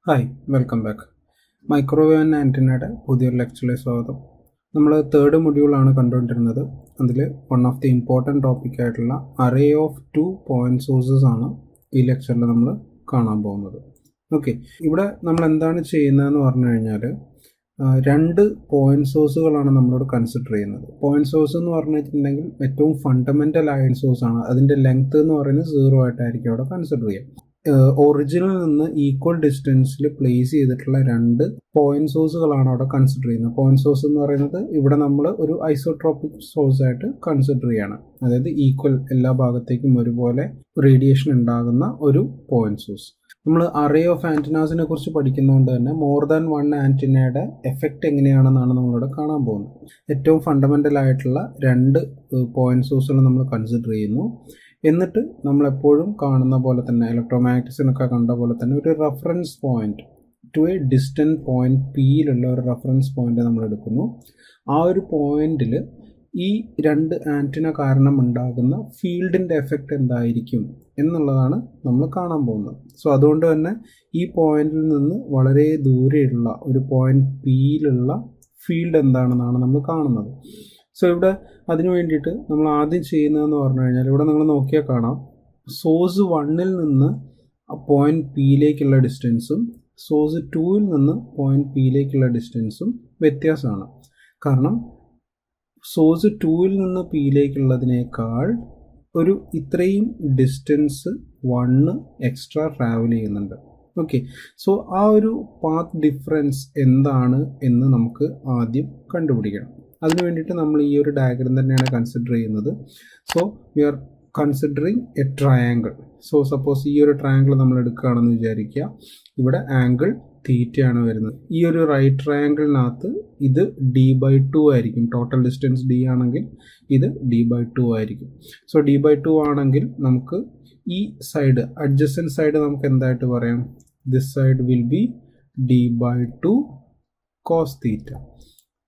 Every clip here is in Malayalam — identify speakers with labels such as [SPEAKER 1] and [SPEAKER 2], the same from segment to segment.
[SPEAKER 1] Hi, welcome back. Microwave and ആൻറ്റിനയുടെ പുതിയൊരു ലെക്ചറിലേക്ക് സ്വാഗതം. നമ്മൾ തേർഡ് മൊഡ്യൂളാണ് കണ്ടുകൊണ്ടിരുന്നത്. അതിൽ one of the important topic ആയിട്ടുള്ള അറേ ഓഫ് 2 പോയിൻറ്റ് സോഴ്സസ് ആണ് ഈ ലെക്ചറിൽ നമ്മൾ കാണാൻ പോകുന്നത്. ഓക്കെ, ഇവിടെ നമ്മൾ എന്താണ് ചെയ്യുന്നതെന്ന് പറഞ്ഞു കഴിഞ്ഞാൽ രണ്ട് പോയിൻറ്റ് സോഴ്സുകളാണ് നമ്മളോട് കൺസിഡർ ചെയ്യുന്നത്. പോയിൻറ്റ് സോഴ്സ് എന്ന് പറഞ്ഞിട്ടുണ്ടെങ്കിൽ ഏറ്റവും ഫണ്ടമെൻ്റൽ ആയ സോഴ്സാണ്. അതിൻ്റെ ലെങ്ത് എന്ന് പറയുന്നത് 0 ആയിട്ടായിരിക്കും അവിടെ കൺസിഡർ ചെയ്യുക. ഒറിജിനിൽ നിന്ന് ഈക്വൽ ഡിസ്റ്റൻസിൽ പ്ലേസ് ചെയ്തിട്ടുള്ള രണ്ട് പോയിന്റ് സോഴ്സുകളാണ് അവിടെ കൺസിഡർ ചെയ്യുന്നത്. പോയിന്റ് സോഴ്സ് എന്ന് പറയുന്നത് ഇവിടെ നമ്മൾ ഒരു ഐസോട്രോപിക് സോഴ്സ് ആയിട്ട് കൺസിഡർ ചെയ്യണം. അതായത് ഈക്വൽ എല്ലാ ഭാഗത്തേക്കും ഒരുപോലെ റേഡിയേഷൻ ഉണ്ടാകുന്ന ഒരു പോയിന്റ് സോഴ്സ്. നമ്മൾ അറേ ഓഫ് ആൻറ്റിനാസിനെ കുറിച്ച് പഠിക്കുന്നതുകൊണ്ട് തന്നെ മോർ ദാൻ വൺ ആൻറ്റിനയുടെ എഫക്റ്റ് എങ്ങനെയാണെന്നാണ് നമ്മളിവിടെ കാണാൻ പോകുന്നത്. ഏറ്റവും ഫണ്ടമെൻ്റൽ ആയിട്ടുള്ള രണ്ട് പോയിന്റ് സോഴ്സുകൾ നമ്മൾ കൺസിഡർ ചെയ്യുന്നു. എന്നിട്ട് നമ്മളെപ്പോഴും കാണുന്ന പോലെ തന്നെ ഇലക്ട്രോമാഗ്നറ്റിക്സിനൊക്കെ കണ്ട പോലെ തന്നെ ഒരു reference point to a distant point പിയിലുള്ള ഒരു റെഫറൻസ് പോയിന്റ് നമ്മൾ എടുക്കുന്നു. ആ ഒരു പോയിന്റിൽ ഈ രണ്ട് ആൻറ്റിന കാരണം ഉണ്ടാകുന്ന ഫീൽഡിൻ്റെ എഫക്റ്റ് എന്തായിരിക്കും എന്നുള്ളതാണ് നമ്മൾ കാണാൻ പോകുന്നത്. സോ അതുകൊണ്ട് തന്നെ ഈ പോയിന്റിൽ നിന്ന് വളരെ ദൂരെയുള്ള ഒരു പോയിന്റ് പിയിലുള്ള ഫീൽഡ് എന്താണെന്നാണ് നമ്മൾ കാണുന്നത്. സോ ഇവിടെ അതിനു വേണ്ടിയിട്ട് നമ്മൾ ആദ്യം ചെയ്യുന്നതെന്ന് പറഞ്ഞു കഴിഞ്ഞാൽ ഇവിടെ നിങ്ങൾ നോക്കിയാൽ കാണാം, സോഴ്സ് 1ൽ നിന്ന് പോയിന്റ് പിയിലേക്കുള്ള ഡിസ്റ്റൻസും സോഴ്സ് 2ൽ നിന്ന് പോയിന്റ് പിയിലേക്കുള്ള ഡിസ്റ്റൻസും വ്യത്യാസമാണ്. കാരണം സോഴ്സ് 2ൽ നിന്ന് പിയിലേക്കുള്ളതിനേക്കാൾ ഒരു ഇത്രയും ഡിസ്റ്റൻസ് 1 എക്സ്ട്രാ ട്രാവൽ ചെയ്യുന്നുണ്ട്. ഓക്കെ, സോ ആ ഒരു പാത്ത് ഡിഫറൻസ് എന്താണ് എന്ന് നമുക്ക് ആദ്യം കണ്ടുപിടിക്കണം. അതിനു വേണ്ടിയിട്ട് നമ്മൾ ഈ ഒരു ഡയഗ്രം തന്നെയാണ് കൺസിഡർ ചെയ്യുന്നത്. So we R considering A triangle. So suppose ഈ ഒരു ട്രയാങ്കിൾ നമ്മൾ എടുക്കുകയാണെന്ന് വിചാരിക്കുക. ഇവിടെ ആംഗിൾ തീറ്റയാണ് വരുന്നത്. ഈ ഒരു റൈറ്റ് ട്രയാങ്കിളിനകത്ത് ഇത് d/2 ആയിരിക്കും. ടോട്ടൽ ഡിസ്റ്റൻസ് d ആണെങ്കിൽ ഇത് d/2 ആയിരിക്കും. സോ d/2 ആണെങ്കിൽ നമുക്ക് ഈ സൈഡ് അഡ്ജസൻറ്റ് സൈഡ് നമുക്ക് എന്തായിട്ട് പറയാം? This side will be d/2 cos theta.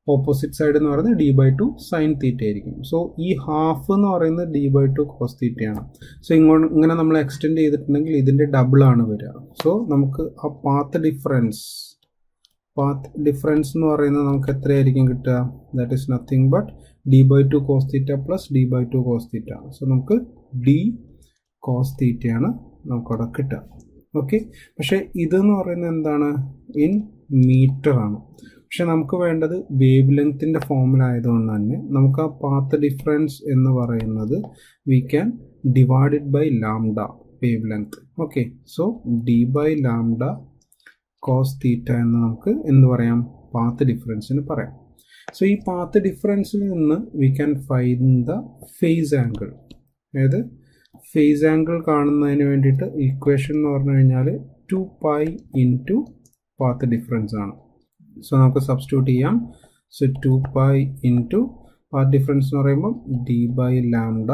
[SPEAKER 1] Opposite side എന്ന് പറയുന്നത് d/2 സൈൻ തീറ്റ ആയിരിക്കും. സോ ഈ ഹാഫ് എന്ന് പറയുന്നത് d/2 കോസ് തീറ്റയാണ്. സോ ഇങ്ങനെ നമ്മൾ എക്സ്റ്റെൻഡ് ചെയ്തിട്ടുണ്ടെങ്കിൽ ഇതിൻ്റെ ഡബിളാണ് വരിക. സോ നമുക്ക് ആ പാത്ത് ഡിഫറൻസ് എന്ന് പറയുന്നത് നമുക്ക് എത്രയായിരിക്കും കിട്ടുക? That is nothing but d/2 cos theta plus d/2 cos theta. So നമുക്ക് d കോസ് തീറ്റയാണ് നമുക്കവിടെ കിട്ടുക. ഓക്കെ, പക്ഷേ ഇതെന്ന് പറയുന്നത് എന്താണ്? ഇൻ മീറ്റർ ആണ്. പക്ഷെ നമുക്ക് വേണ്ടത് വേവ് ലെങ്ത്തിൻ്റെ ഫോമിലായതുകൊണ്ട് തന്നെ നമുക്ക് ആ പാത്ത് ഡിഫറൻസ് എന്ന് പറയുന്നത് we can divide it by lambda wavelength. Okay, so d/λ cos theta എന്ന് നമുക്ക് എന്ത് പറയാം? പാത്ത് ഡിഫറൻസിന് പറയാം. സോ ഈ പാത്ത് ഡിഫറൻസിൽ നിന്ന് we can find the phase angle. അതായത് ഫേസ് ആംഗിൾ കാണുന്നതിന് വേണ്ടിയിട്ട് ഇക്വേഷൻ എന്ന് പറഞ്ഞു കഴിഞ്ഞാൽ 2π ഇൻറ്റു പാത്ത് ഡിഫറൻസ് ആണ്. സോ നമുക്ക് സബ്സ്റ്റിറ്റ്യൂട്ട് ചെയ്യാം. സോ 2π ഇൻറ്റു പാത്ത് ഡിഫറൻസ് എന്ന് പറയുമ്പോൾ d/λ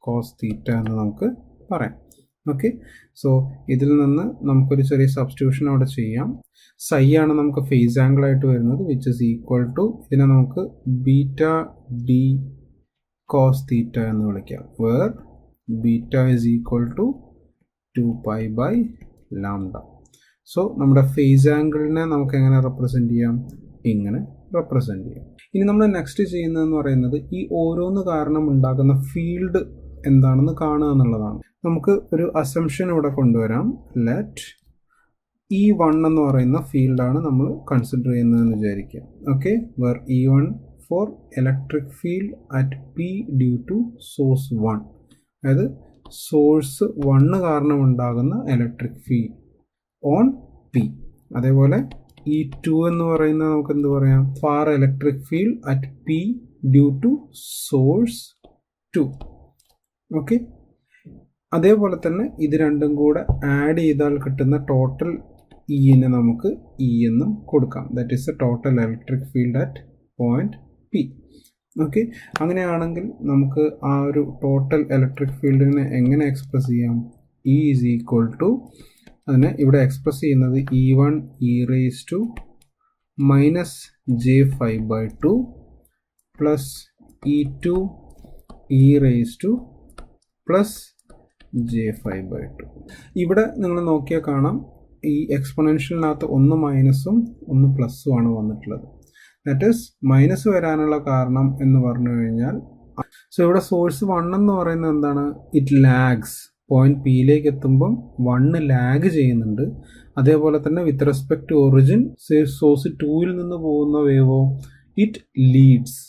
[SPEAKER 1] കോസ് തീറ്റ എന്ന് നമുക്ക് പറയാം. ഓക്കെ, സോ ഇതിൽ നിന്ന് നമുക്കൊരു ചെറിയ സബ്സ്റ്റിറ്റ്യൂഷൻ അവിടെ ചെയ്യാം. സൈ ആണ് നമുക്ക് ഫേസ് ആംഗിൾ ആയിട്ട് വരുന്നത്, വിച്ച് ഇസ് ഈക്വൽ ടു ഇതിനെ നമുക്ക് ബീറ്റ d കോസ് തീറ്റ എന്ന് വിളിക്കാം, where beta is equal to 2π/λ. So നമ്മുടെ ഫേസ് ആംഗിളിനെ നമുക്ക് എങ്ങനെ റെപ്രസെൻറ്റ് ചെയ്യാം? ഇങ്ങനെ റെപ്രസെൻറ്റ് ചെയ്യാം. ഇനി നമ്മൾ നെക്സ്റ്റ് ചെയ്യുന്നതെന്ന് പറയുന്നത് ഈ ഓരോന്ന് കാരണം ഉണ്ടാകുന്ന ഫീൽഡ് എന്താണെന്ന് കാണുക എന്നുള്ളതാണ്. നമുക്ക് ഒരു അസംഷൻ ഇവിടെ കൊണ്ടുവരാം. ലെറ്റ് E1 എന്ന് പറയുന്ന ഫീൽഡാണ് നമ്മൾ കൺസിഡർ ചെയ്യുന്നതെന്ന് വിചാരിക്കാം. Okay, where E1 for electric field at P due to source 1. അതായത് സോഴ്സ് 1 കാരണം ഉണ്ടാകുന്ന ഇലക്ട്രിക് ഫീൽഡ് ഓൺ P. അതേപോലെ E2 എന്ന് പറയുന്നത് നമുക്ക് എന്ത് പറയാം? Far electric field at P due to source 2. Okay, അതേപോലെ തന്നെ ഇത് രണ്ടും കൂടെ ആഡ് ചെയ്താൽ കിട്ടുന്ന ടോട്ടൽ ഇനെ നമുക്ക് ഇ എന്നും കൊടുക്കാം. That is A total electric field at point P. Okay, അങ്ങനെയാണെങ്കിൽ നമുക്ക് ആ ഒരു ടോട്ടൽ ഇലക്ട്രിക് ഫീൽഡിനെ എങ്ങനെ എക്സ്പ്രസ് ചെയ്യാം? E ഈസ് ഈക്വൽ ടു, അതിനെ ഇവിടെ എക്സ്പ്രസ് ചെയ്യുന്നത് E1 e⁻ -j5/2 plus E2 e⁻ +j5/2. ഇവിടെ നിങ്ങൾ നോക്കിയാൽ കാണാം ഈ എക്സ്പൊണൻഷ്യലിനകത്ത് ഒന്ന് മൈനസും ഒന്ന് പ്ലസ്സും ആണ് വന്നിട്ടുള്ളത്. ദാറ്റ് ഈസ് മൈനസ് വരാനുള്ള കാരണം എന്ന് പറഞ്ഞു കഴിഞ്ഞാൽ, സോ ഇവിടെ സോഴ്സ് 1 എന്ന് പറയുന്നത് എന്താണ്, ഇറ്റ് ലാഗ്സ്. പോയിന്റ് പിയിലേക്ക് എത്തുമ്പം 1 ലാഗ് ചെയ്യുന്നുണ്ട്. അതേപോലെ തന്നെ with respect to origin source 2ൽ നിന്ന് പോകുന്ന വേവോ ഇറ്റ് ലീഡ്സ്.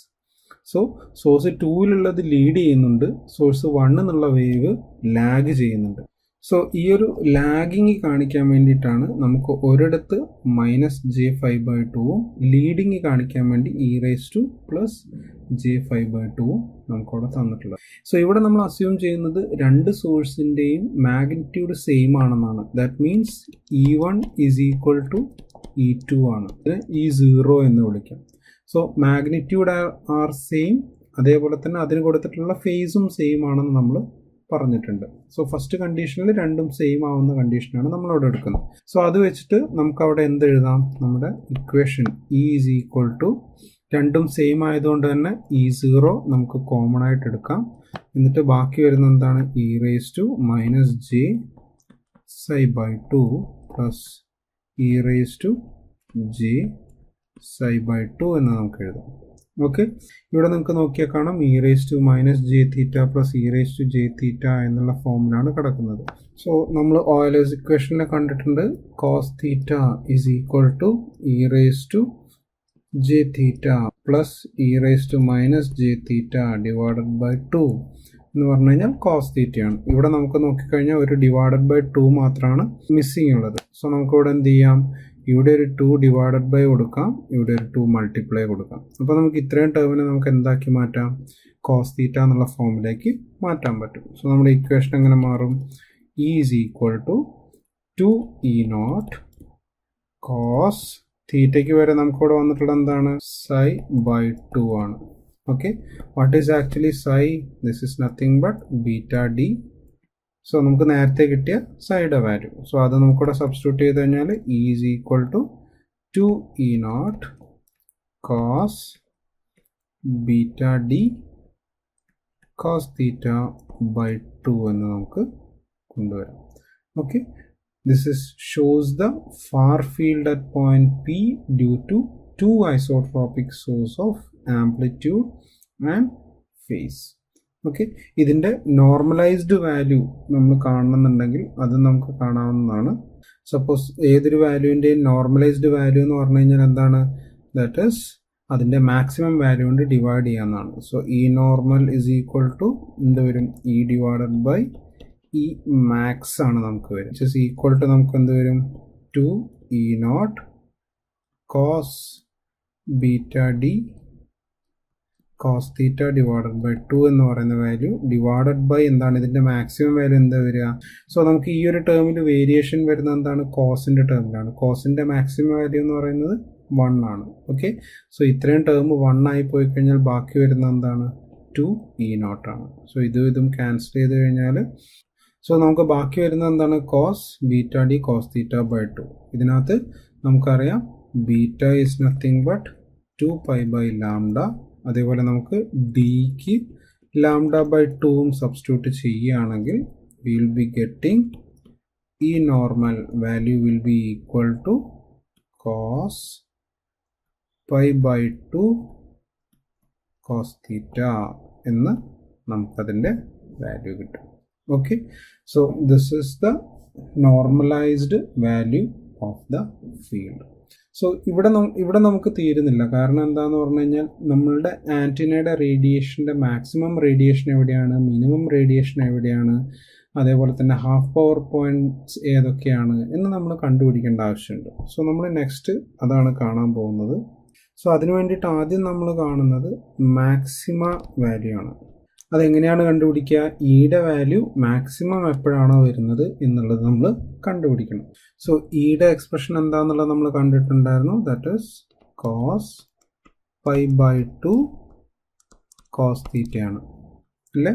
[SPEAKER 1] സോ സോഴ്സ് 2ലുള്ളത് ലീഡ് ചെയ്യുന്നുണ്ട്, സോഴ്സ് 1 എന്നുള്ള വേവ് ലാഗ് ചെയ്യുന്നുണ്ട്. സോ ഈ ഒരു ലാഗിങ് കാണിക്കാൻ വേണ്ടിയിട്ടാണ് നമുക്ക് ഒരിടത്ത് -j5/2 ലീഡിങ് കാണിക്കാൻ വേണ്ടി e⁻ നമുക്കവിടെ തന്നിട്ടുള്ളത്. സോ ഇവിടെ നമ്മൾ അസ്യൂം ചെയ്യുന്നത് രണ്ട് സോഴ്സിൻ്റെയും മാഗ്നിറ്റ്യൂഡ് സെയിം ആണെന്നാണ്. That means E1 is equal to E2 ആണ്. E0 എന്ന് വിളിക്കാം. സോ മാഗ്നിറ്റ്യൂഡ് ആർ സെയിം, അതേപോലെ തന്നെ അതിന് കൊടുത്തിട്ടുള്ള ഫേസും സെയിം ആണെന്ന് നമ്മൾ പറഞ്ഞിട്ടുണ്ട്. സോ ഫസ്റ്റ് കണ്ടീഷനിൽ രണ്ടും സെയിം ആവുന്ന കണ്ടീഷനാണ് നമ്മളവിടെ എടുക്കുന്നത്. സോ അത് വെച്ചിട്ട് നമുക്ക് അവിടെ എന്ത് എഴുതാം, നമ്മുടെ equation E is equal to, രണ്ടും സെയിം ആയതുകൊണ്ട് തന്നെ E0 നമുക്ക് കോമൺ ആയിട്ട് എടുക്കാം. എന്നിട്ട് ബാക്കി വരുന്ന എന്താണ്, e⁻j⁻2 പ്ലസ് e⁻j⁻2 എന്ന് നമുക്ക് എഴുതാം. ഓക്കെ, ഇവിടെ നിങ്ങൾക്ക് നോക്കിയാൽ കാണാം e⁻j⁻θ പ്ലസ് e⁻j⁻θ എന്നുള്ള ഫോമിലാണ് കിടക്കുന്നത്. സോ നമ്മൾ ഓയിലേഴ്സ് ഇക്വേഷനിൽ കണ്ടിട്ടുണ്ട് cos θ is equal to e⁻j⁻θ plus e⁻j⁻θ divided by 2 എന്ന് പറഞ്ഞു കഴിഞ്ഞാൽ cos θ ആണ്. ഇവിടെ നമുക്ക് നോക്കിക്കഴിഞ്ഞാൽ ഒരു ഡിവൈഡഡ് ബൈ 2 മാത്രമാണ് മിസ്സിങ് ഉള്ളത്. സോ നമുക്ക് ഇവിടെ എന്ത് ചെയ്യാം, ഇവിടെ ഒരു 2 ഡിവൈഡഡ് ബൈ കൊടുക്കാം, ഇവിടെ ഒരു 2 മൾട്ടിപ്ലൈ കൊടുക്കാം. അപ്പോൾ നമുക്ക് ഇത്രയും ടേമിനെ നമുക്ക് എന്താക്കി മാറ്റാം, cos θ എന്നുള്ള ഫോമിലേക്ക് മാറ്റാൻ പറ്റും. സോ നമ്മുടെ ഇക്വേഷൻ എങ്ങനെ മാറും, E is equal to 2E0 cos θയ്ക്ക് വരെ നമുക്കിവിടെ വന്നിട്ടുള്ള എന്താണ്, psi/2 ആണ്. Okay, what is actually psi, this is nothing but βd. So നമുക്ക് നേരത്തെ കിട്ടിയ സൈഡ് വാല്യൂ, സോ അത് നമുക്കിവിടെ സബ്സ്റ്റിറ്റ്യൂട്ട് ചെയ്ത് കഴിഞ്ഞാൽ E is equal to 2E0 cos βd cos θ/2 എന്ന് നമുക്ക് കൊണ്ടുവരാം. Okay, this is shows the far field at point P due to 2 isotropic source of amplitude and phase. Okay, ഇതിൻ്റെ നോർമലൈസ്ഡ് വാല്യൂ നമ്മൾ കാണണമെന്നുണ്ടെങ്കിൽ അത് നമുക്ക് കാണാവുന്നതാണ്. സപ്പോസ് ഏതൊരു വാല്യൂവിൻ്റെയും നോർമലൈസ്ഡ് വാല്യൂ എന്ന് പറഞ്ഞു കഴിഞ്ഞാൽ എന്താണ്, ദാറ്റ് ഈസ് അതിൻ്റെ മാക്സിമം വാല്യൂ കൊണ്ട് ഡിവൈഡ് ചെയ്യാവുന്നതാണ്. So E normal is equal to എന്ത് വരും, E divided by E max ആണ് നമുക്ക് വരും, വിച്ച് ഇസ് ഈക്വൽ ടു നമുക്ക് എന്ത് വരും, 2E0 cos βd cos θ divided by 2 എന്ന് പറയുന്ന വാല്യൂ ഡിവൈഡഡ് ബൈ എന്താണ്, ഇതിൻ്റെ മാക്സിമം വാല്യൂ എന്താ വരിക. സോ നമുക്ക് ഈ ഒരു ടേമിൽ വേരിയേഷൻ വരുന്നത് എന്താണ്, കോസിൻ്റെ ടേമിലാണ്. കോസിൻ്റെ മാക്സിമം വാല്യൂ എന്ന് പറയുന്നത് 1 ആണ്. ഓക്കെ, സോ ഇത്രയും ടേം 1 ആയി പോയി കഴിഞ്ഞാൽ ബാക്കി വരുന്നത് എന്താണ്, 2E0 ആണ്. സോ ഇതും ക്യാൻസൽ ചെയ്ത് കഴിഞ്ഞാൽ സോ നമുക്ക് ബാക്കി വരുന്നത് എന്താണ്, cos βd cos θ/2. ഇതിനകത്ത് നമുക്കറിയാം ബീറ്റ ഈസ് നത്തിങ് ബട്ട് 2π/λ. അതേപോലെ നമുക്ക് ഡിക്ക് λ/2 സബ്സ്റ്റിറ്റ്യൂട്ട് ചെയ്യുകയാണെങ്കിൽ will be getting E normal value will be equal to cos π/2 cos θ എന്ന് നമുക്കതിൻ്റെ വാല്യൂ കിട്ടും. Okay, so this is the normalised value of the field. So ഇവിടെ നമുക്ക് തീരുന്നില്ല. കാരണം എന്താണെന്ന് പറഞ്ഞു കഴിഞ്ഞാൽ നമ്മളുടെ ആൻറ്റിനയുടെ റേഡിയേഷൻ്റെ മാക്സിമം റേഡിയേഷൻ എവിടെയാണ്, മിനിമം റേഡിയേഷൻ എവിടെയാണ്, അതേപോലെ തന്നെ ഹാഫ് പവർ പോയിന്റ്സ് ഏതൊക്കെയാണ് എന്ന് നമ്മൾ കണ്ടുപിടിക്കേണ്ട ആവശ്യമുണ്ട്. സോ നമ്മൾ നെക്സ്റ്റ് അതാണ് കാണാൻ പോകുന്നത്. സോ അതിനു വേണ്ടിയിട്ട് ആദ്യം നമ്മൾ കാണുന്നത് മാക്സിമ വാല്യൂ ആണ്. അതെങ്ങനെയാണ് കണ്ടുപിടിക്കുക, ഇയുടെ വാല്യൂ മാക്സിമം എപ്പോഴാണോ വരുന്നത് എന്നുള്ളത് നമ്മൾ കണ്ടുപിടിക്കണം. സോ ഇയുടെ എക്സ്പ്രഷൻ എന്താണെന്നുള്ളത് നമ്മൾ കണ്ടിട്ടുണ്ടായിരുന്നു, ദാറ്റ് ഈസ് cos π/2 cos θ ആണ് അല്ലേ.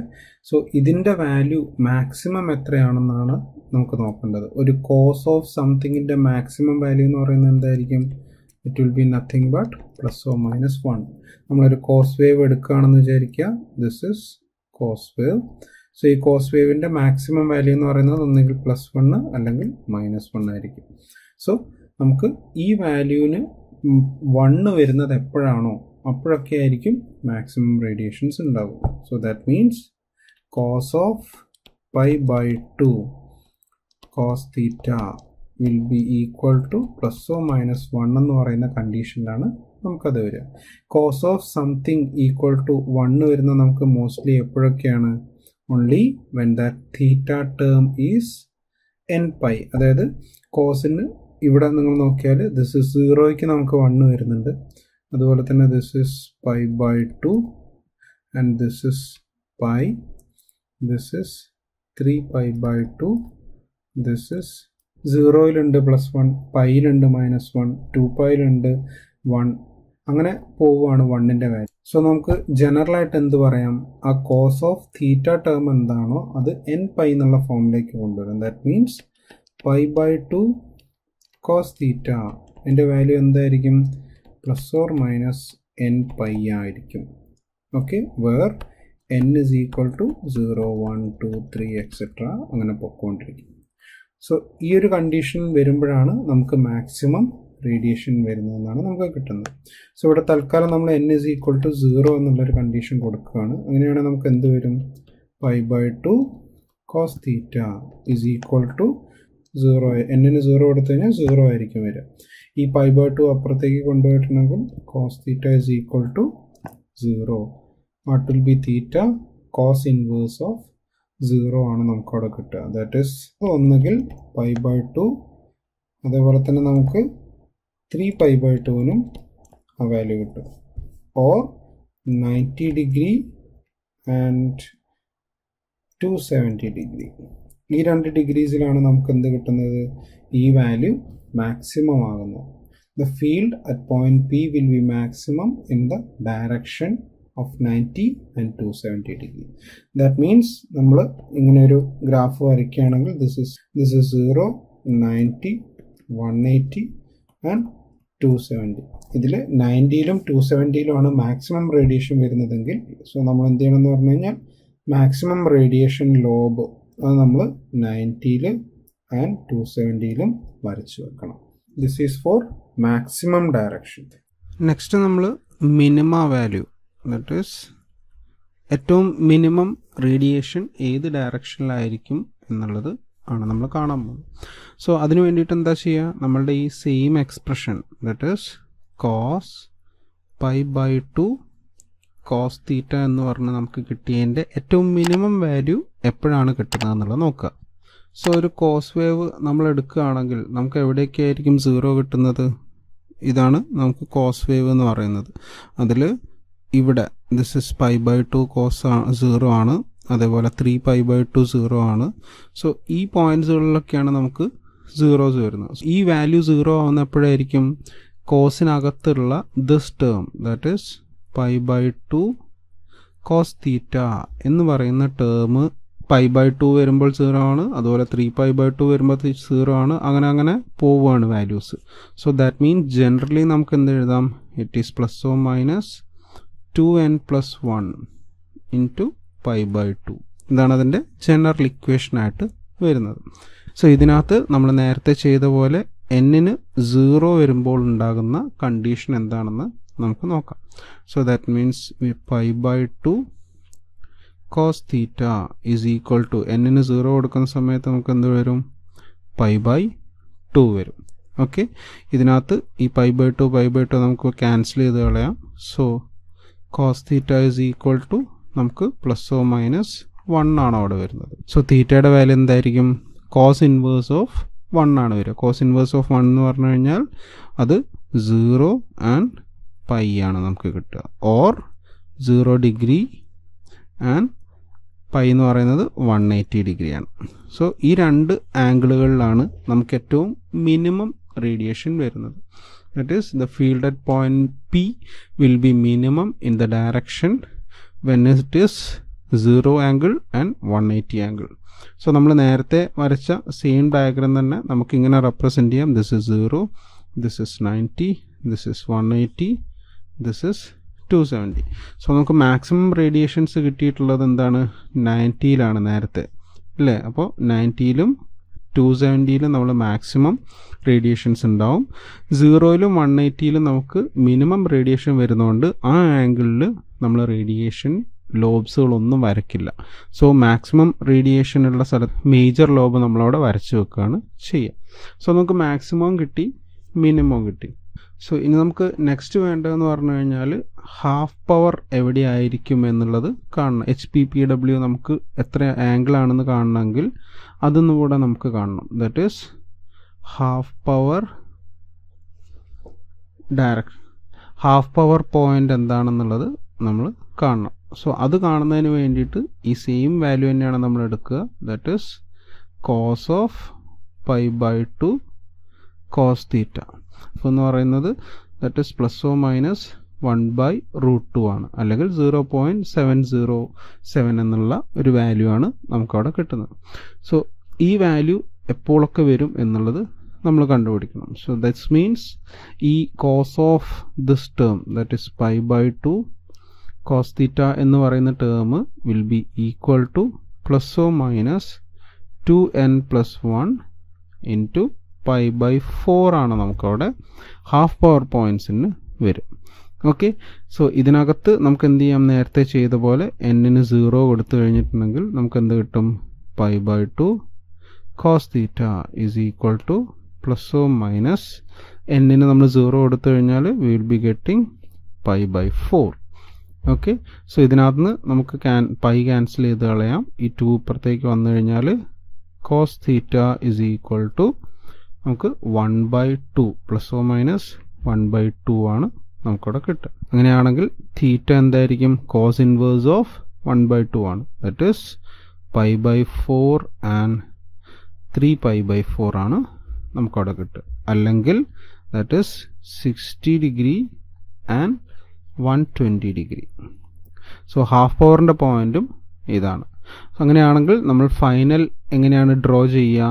[SPEAKER 1] സോ ഇതിൻ്റെ വാല്യൂ മാക്സിമം എത്രയാണെന്നാണ് നമുക്ക് നോക്കേണ്ടത്. ഒരു കോസ് ഓഫ് സംതിങ്ങിൻ്റെ മാക്സിമം വാല്യൂ എന്ന് പറയുന്നത് എന്തായിരിക്കും, it will be nothing but +or -1. നമ്മളൊരു കോസ് വേവ് എടുക്കുകയാണെന്ന് വിചാരിക്കുക, this is cos wave. So ഈ കോസ് വേവിൻ്റെ മാക്സിമം വാല്യൂ എന്ന് പറയുന്നത് ഒന്നുകിൽ +1 അല്ലെങ്കിൽ -1 ആയിരിക്കും. സോ നമുക്ക് ഈ വാല്യൂവിന് 1 വരുന്നത് എപ്പോഴാണോ അപ്പോഴൊക്കെ ആയിരിക്കും മാക്സിമം റേഡിയേഷൻസ് ഉണ്ടാവുക. So that means cos of pi/2 cos theta will be equal to +or-1 എന്ന് പറയുന്ന കണ്ടീഷനിലാണ് നമുക്കത് വരിക. Cos of something equal to 1 വരുന്ന നമുക്ക് മോസ്റ്റ്ലി എപ്പോഴൊക്കെയാണ്? Only when that theta term is n π. അതായത് കോസിന് ഇവിടെ നിങ്ങൾ നോക്കിയാൽ ദിസ് ഇസ് 0ക്ക് നമുക്ക് 1 വരുന്നുണ്ട്, അതുപോലെ തന്നെ this is pi/2 and this is pi, this is 3π/2, this is 0യിലുണ്ട് +1, പൈയിലുണ്ട് -1, 2πയിലുണ്ട് 1, അങ്ങനെ പോവുകയാണ് 1ൻ്റെ വാല്യൂ. സോ നമുക്ക് ജനറലായിട്ട് എന്ത് പറയാം? ആ കോസ് ഓഫ് തീറ്റ ടേം എന്താണോ അത് n π എന്നുള്ള ഫോമിലേക്ക് കൊണ്ടുവരും. ദാറ്റ് മീൻസ് pi/2 കോസ് തീറ്റ എൻ്റെ വാല്യൂ എന്തായിരിക്കും? +or-n π ആയിരിക്കും. Okay, where n is equal to 0, 1, 2, 3 etc. അങ്ങനെ പൊക്കോണ്ടിരിക്കും. സോ ഈ ഒരു കണ്ടീഷൻ വരുമ്പോഴാണ് നമുക്ക് മാക്സിമം റേഡിയേഷൻ വരുന്നതെന്നാണ് നമുക്ക് കിട്ടുന്നത്. സോ ഇവിടെ തൽക്കാലം നമ്മൾ n is equal to 0 എന്നുള്ളൊരു കണ്ടീഷൻ കൊടുക്കുകയാണ്. അങ്ങനെയാണെങ്കിൽ നമുക്ക് എന്ത് വരും? pi/2 cos theta is equal to 0. n-ന് 0 കൊടുത്തു കഴിഞ്ഞാൽ 0 ആയിരിക്കും വരിക. ഈ pi/2 അപ്പുറത്തേക്ക് കൊണ്ടുപോയിട്ടുണ്ടെങ്കിൽ cos theta is equal to 0. What will be theta? Cos inverse of 0 ആണ് നമുക്ക് അവിടെ കിട്ടുക. ദാറ്റ് ഈസ് ഒന്നുകിൽ pi/2, അതേപോലെ തന്നെ നമുക്ക് 3π/2നും ആ വാല്യൂ കിട്ടും, ഓർ 90 ഡിഗ്രി ആൻഡ് 270 ഡിഗ്രി. ഈ 2 ഡിഗ്രീസിലാണ് നമുക്ക് എന്ത് കിട്ടുന്നത്? ഈ വാല്യൂ മാക്സിമം ആകുന്നത്. The field at point P will be maximum in the direction of 90 and 270 degree. That means നമ്മൾ ഇങ്ങനെ ഒരു ഗ്രാഫ് വരയ്ക്കുകയാണെങ്കിൽ this is 0, 90, 180 and 270. ഇതിൽ 90ലും 270ലുമാണ് മാക്സിമം റേഡിയേഷൻ വരുന്നതെങ്കിൽ സോ നമ്മൾ എന്ത് ചെയ്യണം എന്ന് പറഞ്ഞു കഴിഞ്ഞാൽ മാക്സിമം റേഡിയേഷൻ ലോബ് അത് നമ്മൾ 90ൽ ആൻഡ് 270ലും വരച്ചു വെക്കണം. This is for maximum direction. Next നമ്മൾ മിനിമ വാല്യൂ, ദാറ്റ് ഈസ് ഏറ്റവും മിനിമം റേഡിയേഷൻ ഏത് ഡയറക്ഷനിലായിരിക്കും എന്നുള്ളത് ആണ് നമ്മൾ കാണാൻ പോകുന്നത്. സോ അതിന് വേണ്ടിയിട്ട് എന്താ ചെയ്യുക? നമ്മളുടെ ഈ same expression that is cos pi/2 cos theta എന്ന് പറഞ്ഞ് നമുക്ക് കിട്ടിയതിൻ്റെ ഏറ്റവും മിനിമം വാല്യൂ എപ്പോഴാണ് കിട്ടുന്നത് എന്നുള്ളത് നോക്കുക. സോ ഒരു കോസ് വേവ് നമ്മൾ എടുക്കുകയാണെങ്കിൽ നമുക്ക് എവിടെയൊക്കെ ആയിരിക്കും 0 കിട്ടുന്നത്? ഇതാണ് നമുക്ക് കോസ് വേവ് എന്ന് പറയുന്നത്. അതിൽ ഇവിടെ ദിസ് ഇസ് pi/2 കോസ് 0 ആണ്, അതേപോലെ 3π/2 0 ആണ്. സോ ഈ പോയിന്റ്സുകളിലൊക്കെയാണ് നമുക്ക് 0s വരുന്നത്. ഈ വാല്യൂ 0 ആവുന്ന എപ്പോഴായിരിക്കും? കോസിനകത്തുള്ള this term that is pi/2 cos theta എന്ന് പറയുന്ന ടേം pi/2 വരുമ്പോൾ 0 ആണ്, അതുപോലെ 3π/2 വരുമ്പോൾ 0 ആണ്, അങ്ങനെ പോവുകയാണ് values. So that means generally നമുക്ക് എന്ത് എഴുതാം? It is +or-2n+1 into pi/2. ഇതാണ് അതിൻ്റെ ജനറൽ ഇക്വേഷനായിട്ട് വരുന്നത്. സോ ഇതിനകത്ത് നമ്മൾ നേരത്തെ ചെയ്ത പോലെ n-ന് 0 വരുമ്പോൾ ഉണ്ടാകുന്ന കണ്ടീഷൻ എന്താണെന്ന് നമുക്ക് നോക്കാം. So that means pi/2 cos theta is equal to n-ന് 0 കൊടുക്കുന്ന സമയത്ത് നമുക്ക് എന്ത് വരും? pi/2 വരും. ഓക്കെ, ഇതിനകത്ത് ഈ pi/2 നമുക്ക് ക്യാൻസൽ ചെയ്ത് കളയാം. So cos theta is equal to നമുക്ക് +or-1 ആണ് അവിടെ വരുന്നത്. സോ തീറ്റയുടെ വാല്യൂ എന്തായിരിക്കും? കോസ് ഇൻവേഴ്സ് ഓഫ് 1 ആണ് വരിക. കോസ് ഇൻവേഴ്സ് ഓഫ് 1 എന്ന് പറഞ്ഞു കഴിഞ്ഞാൽ അത് 0 ആൻഡ് പൈ ആണ് നമുക്ക് കിട്ടുക, ഓർ 0 ഡിഗ്രി ആൻഡ് പൈ എന്ന് പറയുന്നത് 180 ഡിഗ്രിയാണ്. സോ ഈ രണ്ട് ആംഗിളുകളിലാണ് നമുക്ക് ഏറ്റവും മിനിമം റേഡിയേഷൻ വരുന്നത്. That is, the field at point P will be minimum in the direction when it is 0 angle and 180 angle. So നമ്മൾ നേരത്തെ വരച്ച സെയിം ഡയഗ്രാം തന്നെ നമുക്ക് ഇങ്ങനെ റെപ്രസെൻറ്റ് ചെയ്യാം. This is 0, this is 90, this is 180, this is 270. So നമുക്ക് മാക്സിമം റേഡിയേഷൻസ് കിട്ടിയിട്ടുള്ളത് എന്താണ്? 90യിലാണ് നേരത്തെ അല്ലേ? അപ്പോൾ 90യിലും 270യിലും നമ്മൾ മാക്സിമം റേഡിയേഷൻസ് ഉണ്ടാവും. 0യിലും 180യിലും നമുക്ക് മിനിമം റേഡിയേഷൻ വരുന്നതുകൊണ്ട് ആ ആംഗിളിൽ നമ്മൾ റേഡിയേഷൻ ലോബ്സുകളൊന്നും വരയ്ക്കില്ല. സോ മാക്സിമം റേഡിയേഷൻ ഉള്ള സ്ഥലത്ത് മേജർ ലോബ് നമ്മളവിടെ വരച്ച് വെക്കുകയാണ് ചെയ്യുക. സോ നമുക്ക് മാക്സിമം കിട്ടി, മിനിമം കിട്ടി. സോ ഇനി നമുക്ക് നെക്സ്റ്റ് വേണ്ടതെന്ന് പറഞ്ഞു കഴിഞ്ഞാൽ ഹാഫ് പവർ എവിടെയായിരിക്കും എന്നുള്ളത് കാണണം. HPPW നമുക്ക് എത്ര ആംഗിളാണെന്ന് കാണണമെങ്കിൽ അതൊന്നും കൂടെ നമുക്ക് കാണണം. That is half power direction, half power point എന്താണെന്നുള്ളത് നമ്മൾ കാണണം. സോ അത് കാണുന്നതിന് വേണ്ടിയിട്ട് ഈ സെയിം വാല്യൂ തന്നെയാണ് നമ്മൾ എടുക്കുക. That is cos of π/2 cos theta. അപ്പോൾ എന്ന് പറയുന്നത് ദാറ്റ് ഈസ് ±1/√2 ആണ്, അല്ലെങ്കിൽ 0.707 എന്നുള്ള ഒരു വാല്യൂ ആണ് നമുക്കവിടെ കിട്ടുന്നത്. സോ ഈ വാല്യൂ എപ്പോഴൊക്കെ വരും എന്നുള്ളത് നമ്മൾ കണ്ടുപിടിക്കണം. സോ ദാറ്റ് മീൻസ് ഈ cos of this term that is π/2 cos theta എന്ന് പറയുന്ന term will be equal to ±2n+1 into π/4 ആണ് നമുക്കവിടെ ഹാഫ് പവർ പോയിൻറ്റ്സിന് വരും. ഓക്കെ, സോ ഇതിനകത്ത് നമുക്ക് എന്ത് ചെയ്യാം? നേരത്തെ ചെയ്ത പോലെ n-ന് 0 കൊടുത്തു കഴിഞ്ഞിട്ടുണ്ടെങ്കിൽ നമുക്ക് എന്ത് കിട്ടും? π/2 cos theta is equal to ±n-ന് നമ്മൾ 0 കൊടുത്തു കഴിഞ്ഞാൽ we will be getting π/4. Okay, so ഇതിനകത്ത് നിന്ന് നമുക്ക് പൈ ക്യാൻസൽ ചെയ്ത് കളയാം. ഈ 2 ഇപ്പുറത്തേക്ക് വന്നു കഴിഞ്ഞാൽ cos theta is equal to നമുക്ക് 1/2 ±1/2 ആണ് നമുക്കവിടെ കിട്ടുക. അങ്ങനെയാണെങ്കിൽ തീറ്റ എന്തായിരിക്കും? കോസ് ഇൻവേഴ്സ് ഓഫ് 1/2 ആണ്. ദാറ്റ് ഈസ് π/4 ആൻഡ് 3π/4 ആണ് നമുക്കവിടെ കിട്ടുക. അല്ലെങ്കിൽ that is 60 degree and 120 degree. So half പവറിൻ്റെ പോയിന്റും ഇതാണ്. അങ്ങനെയാണെങ്കിൽ നമ്മൾ ഫൈനൽ എങ്ങനെയാണ് ഡ്രോ ചെയ്യുക?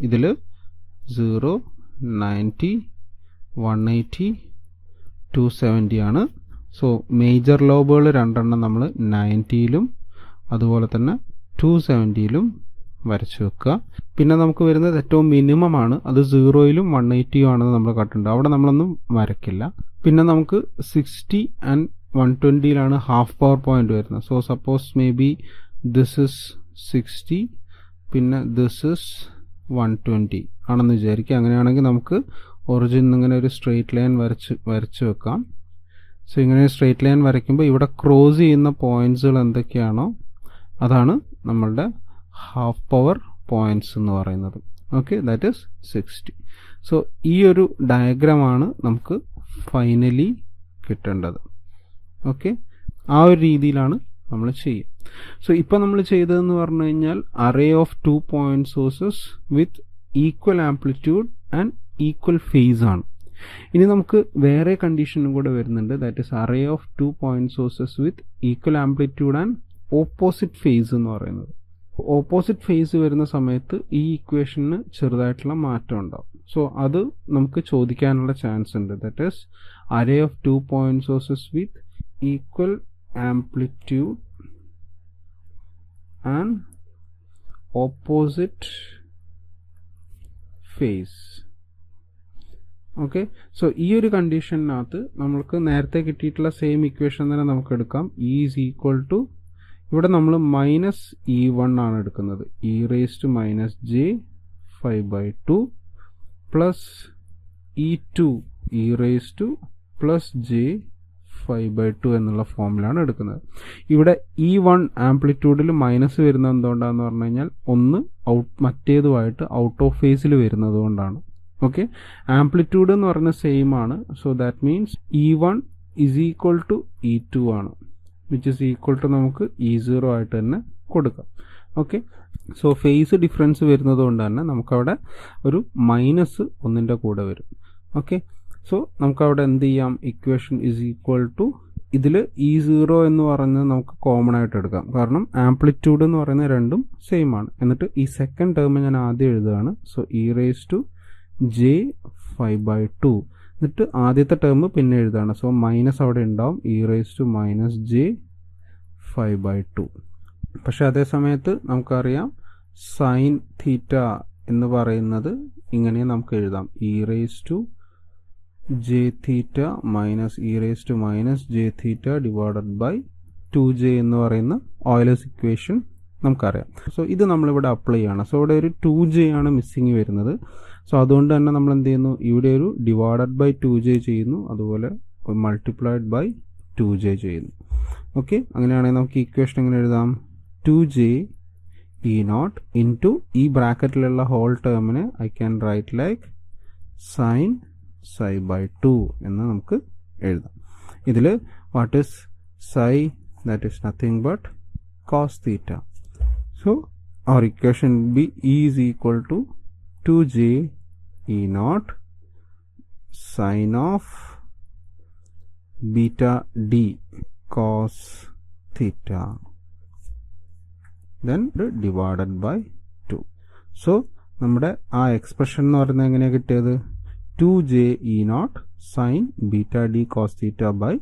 [SPEAKER 1] ഇതിൽ 0, 90, 180, 270 ആണ്. സോ മേജർ ലോബുകൾ രണ്ടെണ്ണം നമ്മൾ 90യിലും അതുപോലെ തന്നെ 270യിലും വരച്ചു വെക്കുക. പിന്നെ നമുക്ക് വരുന്നത് ഏറ്റവും മിനിമം ആണ്, അത് 0യിലും 180യും ആണെന്ന് നമ്മൾ കണ്ടിട്ടുണ്ട്. അവിടെ നമ്മളൊന്നും വരയ്ക്കില്ല. പിന്നെ നമുക്ക് 60 ആൻഡ് 120യിലാണ് ഹാഫ് പവർ പോയിന്റ് വരുന്നത്. So suppose may be this is 60, പിന്നെ ദിസ് ഇസ് 120 ആണെന്ന് വിചാരിക്കുക. അങ്ങനെയാണെങ്കിൽ നമുക്ക് ഒറിജിൻ ഇങ്ങനെ ഒരു സ്ട്രെയിറ്റ് ലൈൻ വരച്ച് വെക്കാം. സോ ഇങ്ങനെ സ്ട്രെയിറ്റ് ലൈൻ വരയ്ക്കുമ്പോൾ ഇവിടെ ക്രോസ് ചെയ്യുന്ന പോയിന്റ്സുകൾ എന്തൊക്കെയാണോ അതാണ് നമ്മളുടെ ഹാഫ് പവർ പോയിന്റ്സ് എന്ന് പറയുന്നത്. Okay, that is 60. സോ ഈ ഒരു ഡയഗ്രമാണ് നമുക്ക് ഫൈനലി കിട്ടേണ്ടത്. ഓക്കെ, ആ ഒരു രീതിയിലാണ് നമ്മൾ ചെയ്യുക. സോ ഇപ്പോൾ നമ്മൾ ചെയ്തതെന്ന് പറഞ്ഞു കഴിഞ്ഞാൽ array of 2 point sources with equal amplitude and equal phase ആണ്. ഇനി നമുക്ക് വേറെ കണ്ടീഷനും കൂടെ വരുന്നുണ്ട്. That is array of 2 point sources with equal amplitude and opposite phase എന്ന് പറയുന്നത്. ഓപ്പോസിറ്റ് ഫേസ് വരുന്ന സമയത്ത് ഈ ഇക്വേഷന് ചെറുതായിട്ടുള്ള മാറ്റം ഉണ്ടാവും. സോ അത് നമുക്ക് ചോദിക്കാനുള്ള ചാൻസ് ഉണ്ട്. That is array of 2 point sources with equal amplitude and opposite phase. Okay, so ഈ ഒരു കണ്ടീഷനകത്ത് നമ്മൾക്ക് നേരത്തെ കിട്ടിയിട്ടുള്ള സെയിം ഇക്വേഷൻ തന്നെ നമുക്ക് എടുക്കാം. E ഈസ് ഈക്വൽ ടു, ഇവിടെ നമ്മൾ -E1 ആണ് എടുക്കുന്നത്, e⁻j⁵/2 പ്ലസ് E2 e⁻j⁵/2 എന്നുള്ള ഫോമിലാണ് എടുക്കുന്നത്. ഇവിടെ E1 ആംപ്ലിറ്റ്യൂഡിൽ മൈനസ് വരുന്നത് എന്തുകൊണ്ടാണെന്ന് പറഞ്ഞു കഴിഞ്ഞാൽ ഒന്ന് മറ്റേതുമായിട്ട് ഔട്ട് ഓഫ് ഫേസിൽ വരുന്നത് കൊണ്ടാണ്. ഓക്കെ, ആംപ്ലിറ്റ്യൂഡ് എന്ന് പറയുന്നത് സെയിം ആണ്. So that means E1 is equal to E2 ആണ്, വിച്ച് ഈസ് ഈക്വൽ ടു നമുക്ക് E0 ആയിട്ട് തന്നെ കൊടുക്കാം. ഓക്കെ, സോ ഫേസ് ഡിഫറൻസ് വരുന്നത് കൊണ്ട് തന്നെ നമുക്കവിടെ ഒരു മൈനസ് ഒന്നിൻ്റെ കൂടെ വരും. ഓക്കെ, സോ നമുക്കവിടെ എന്ത് ചെയ്യാം? ഇക്വേഷൻ ഈസ് ഈക്വൽ ടു, ഇതിൽ E0 എന്ന് പറയുന്നത് നമുക്ക് കോമൺ ആയിട്ട് എടുക്കാം, കാരണം ആംപ്ലിറ്റ്യൂഡ് എന്ന് പറയുന്നത് രണ്ടും സെയിം ആണ്. എന്നിട്ട് ഈ സെക്കൻഡ് ടേം ഞാൻ ആദ്യം എഴുതുകയാണ്. സോ e⁻j⁵/2 എന്നിട്ട് ആദ്യത്തെ ടേം പിന്നെ എഴുതാണ്. സോ മൈനസ് അവിടെ ഉണ്ടാവും, e⁻⁻j⁵/2. പക്ഷെ അതേ സമയത്ത് നമുക്കറിയാം സൈൻ തീറ്റ എന്ന് പറയുന്നത് ഇങ്ങനെ നമുക്ക് എഴുതാം, e⁻⁻j⁻⁻j⁵/2j എന്ന് പറയുന്ന ഓയിലേഴ്സ് ഇക്വേഷൻ നമുക്കറിയാം. സോ ഇത് നമ്മളിവിടെ അപ്ലൈ ചെയ്യണം. സോ ഇവിടെ ഒരു 2j ആണ് മിസ്സിങ് വരുന്നത്. സോ അതുകൊണ്ട് തന്നെ നമ്മൾ എന്ത് ചെയ്യുന്നു, ഇവിടെ ഒരു /2j ചെയ്യുന്നു, അതുപോലെ മൾട്ടിപ്ലൈഡ് ബൈ 2j ചെയ്യുന്നു. ഓക്കെ, അങ്ങനെയാണെങ്കിൽ നമുക്ക് ഇക്വേഷൻ എങ്ങനെ എഴുതാം, 2j e0 ഇൻറ്റു ഈ ബ്രാക്കറ്റിലുള്ള ഹോൾ ടേമിനെ I can write like sine psi/2 എന്ന് നമുക്ക് എഴുതാം. ഇതിൽ what is psi, that is nothing but cos theta. So our equation will be E is equal to 2j e0 sin of beta d cos theta then divided by 2. So നമ്മുടെ ആ എക്സ്പ്രഷൻ എന്ന് പറയുന്നത് എങ്ങനെയാണ് കിട്ടിയത്, 2j e0 sin beta d cos theta by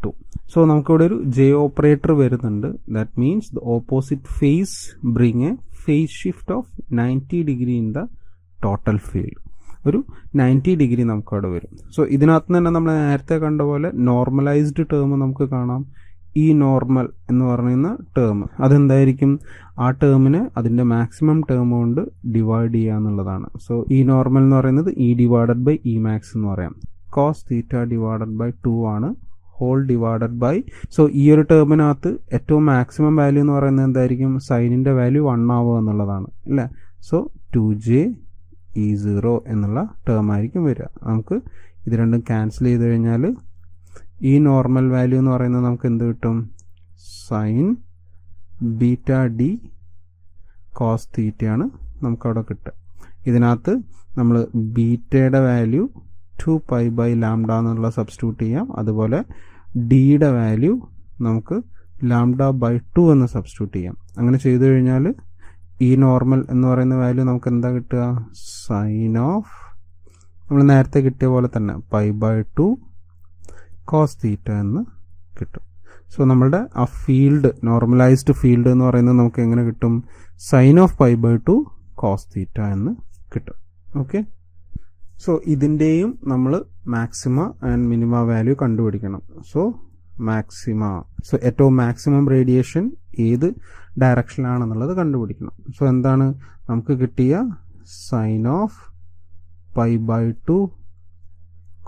[SPEAKER 1] 2. So നമുക്കിവിടെ ഒരു ജെ ഓപ്പറേറ്റർ വരുന്നുണ്ട്. That means the opposite phase bring a phase shift of 90 degree in the total field. ഒരു 90 ഡിഗ്രി നമുക്കവിടെ വരും. സോ ഇതിനകത്ത് തന്നെ നമ്മൾ നേരത്തെ കണ്ട പോലെ നോർമലൈസ്ഡ് ടേം നമുക്ക് കാണാം. ഈ നോർമൽ എന്ന് പറയുന്ന ടേം അതെന്തായിരിക്കും, ആ ടേമിനെ അതിൻ്റെ മാക്സിമം ടേം കൊണ്ട് ഡിവൈഡ് ചെയ്യുക എന്നുള്ളതാണ്. സോ ഈ നോർമൽ എന്ന് പറയുന്നത് E divided by E max എന്ന് പറയാം. കോസ് തീറ്റ ഡിവൈഡഡ് ബൈ 2 ആണ്, ഹോൾ ഡിവൈഡഡ് ബൈ, സോ ഈ ഒരു ടേമിനകത്ത് ഏറ്റവും മാക്സിമം വാല്യൂ എന്ന് പറയുന്നത് എന്തായിരിക്കും, സൈനിൻ്റെ വാല്യൂ 1 ആവുക എന്നുള്ളതാണ് അല്ലേ. സോ 2j e0 എന്നുള്ള ടേം ആയിരിക്കും വരിക. നമുക്ക് ഇത് രണ്ടും ക്യാൻസൽ ചെയ്ത് കഴിഞ്ഞാൽ ഈ നോർമൽ വാല്യൂ എന്ന് പറയുന്നത് നമുക്ക് എന്ത് കിട്ടും, സൈൻ ബീറ്റ ഡി കോസ് തീറ്റയാണ് നമുക്കവിടെ കിട്ടുക. ഇതിനകത്ത് നമ്മൾ ബീറ്റയുടെ വാല്യൂ 2π/λ എന്നുള്ള സബ്സ്റ്റിറ്റ്യൂട്ട് ചെയ്യാം. അതുപോലെ ഡിയുടെ വാല്യൂ നമുക്ക് λ/2 എന്ന് സബ്സ്റ്റിറ്റ്യൂട്ട് ചെയ്യാം. അങ്ങനെ ചെയ്തു കഴിഞ്ഞാൽ ഈ നോർമൽ എന്ന് പറയുന്ന വാല്യൂ നമുക്ക് എന്താ കിട്ടുക, സൈൻ ഓഫ് നമ്മൾ നേരത്തെ കിട്ടിയ പോലെ തന്നെ π/2 കോസ് തീറ്റ എന്ന് കിട്ടും. സോ നമ്മളുടെ ആ ഫീൽഡ്, നോർമലൈസ്ഡ് ഫീൽഡ് എന്ന് പറയുന്നത് നമുക്ക് എങ്ങനെ കിട്ടും, സൈൻ ഓഫ് π/2 കോസ് തീറ്റ എന്ന് കിട്ടും. ഓക്കെ, സോ ഇതിൻ്റെയും നമ്മൾ മാക്സിമ ആൻഡ് മിനിമ വാല്യൂ കണ്ടുപിടിക്കണം. സോ മാക്സിമ, സോ ഏറ്റവും മാക്സിമം റേഡിയേഷൻ ഏത് ഡയറക്ഷനിലാണെന്നുള്ളത് കണ്ടുപിടിക്കണം. സോ എന്താണ് നമുക്ക് കിട്ടിയ സൈൻ ഓഫ് π/2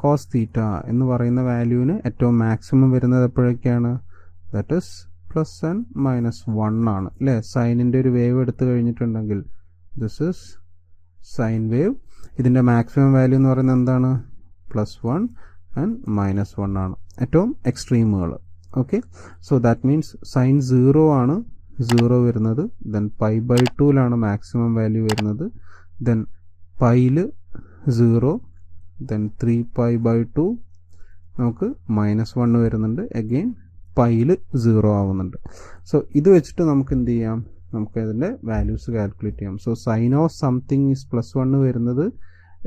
[SPEAKER 1] കോസ് തീറ്റ എന്ന് പറയുന്ന വാല്യൂവിന് ഏറ്റവും മാക്സിമം വരുന്നത് എപ്പോഴൊക്കെയാണ്, ദാറ്റ് ഇസ് +n-1 ആണ് അല്ലേ. സൈനിൻ്റെ ഒരു വേവ് എടുത്തു കഴിഞ്ഞിട്ടുണ്ടെങ്കിൽ ദിസ് ഇസ് സൈൻ വേവ്, ഇതിൻ്റെ മാക്സിമം വാല്യൂ എന്ന് പറയുന്നത് എന്താണ്, +1 ആൻഡ് -1 ആണ് ഏറ്റവും എക്സ്ട്രീമുകൾ. Okay, so that means sine 0 ആണ് 0 വരുന്നത്, ദെൻ π/2ലാണ് മാക്സിമം വാല്യൂ വരുന്നത്, ദെൻ പൈയിൽ 0, ദെൻ 3π/2 നമുക്ക് -1 വരുന്നുണ്ട്, അഗെയിൻ പൈയിൽ 0 ആവുന്നുണ്ട്. സോ ഇത് വെച്ചിട്ട് നമുക്ക് എന്ത് ചെയ്യാം, നമുക്ക് അതിൻ്റെ വാല്യൂസ് കാൽക്കുലേറ്റ് ചെയ്യാം. So sine of something is +1 വരുന്നത്